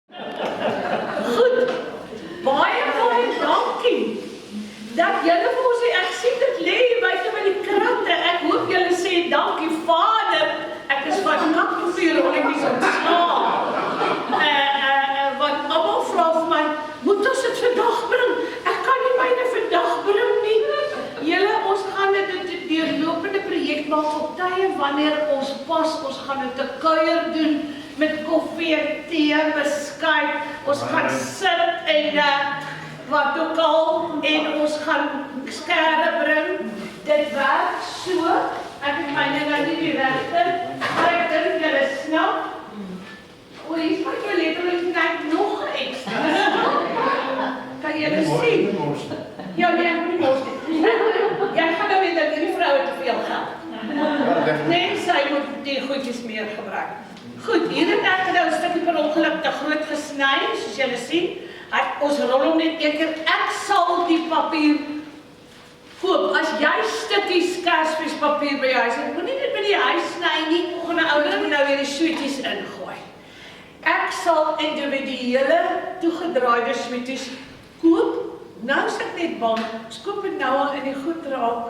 Goed, baie dankie. Dat julle vir ons sê, ek sien dit lê buite by die krante. Ek hoop julle sê dankie Vader. Ek is van nakprofiel rolletjies ontslaan. Want almal vra vir my, moet ons dit vandag bring? Ek kan nie myne vandag bring nie. Julle, ons gaan dit 'n deurlopende projek maak op tye wanneer ons pas. Ons gaan dit 'n kuier doen met koffie en tee, beskuit. Ons gaan sit en wat ook al, en ons gaan skere bring. Dit werk so, ek het myne nou nie die regte, maar ek dink julle snap. O, hier is my letterlik net nog ekstra. Kan julle sien? Ja, nee, ek moet nie mors nie. Jy gaan nou weet dat hierdie vroue te veel geld. Nee, sy moet die goedjies meer gebruik. Goed, hier het ek nou 'n stukkie per ongeluk te groot gesny, soos julle sien. Ons rol hom net een keer. Ek sal die papier koop. As jy stukkies Kersfeespapier by jou huis het, moenie dit by die huis sny nie. Volgende ouers moet nou weer die sweeties ingooi. Ek sal individuele toegedraaide sweeties koop. Nou is ek net bang, ons koop dit nou al in die goed raak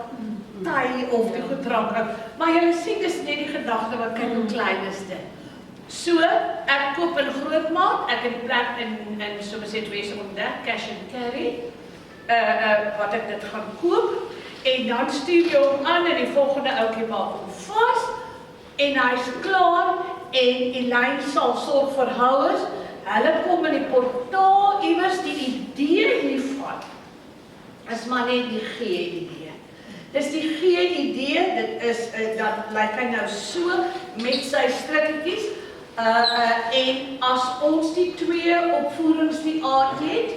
taai of die goed raak. Maar julle sien, dis net die gedagte wat kyk hoe klein is dit. So, ek koop in grootmaat, ek het plek in soms het wees ontdek, cash and carry, wat ek dit gaan koop, en dan stuur jy hom aan en die volgende ouetjie maak hom vas, en hy is klaar, en Elaine sal sorg vir houers, hulle kom in die portaal iewers, die idee hiervan, is maar net die G-idee. Dis die G-idee, dit is, dat lyk hy nou so, met sy strikketjies, en as ons die twee opvoerings die aard het,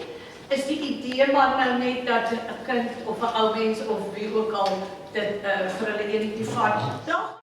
is die idee maar nou net dat 'n kind of 'n ou mens of wie ook al dit vir hulle identifiseer.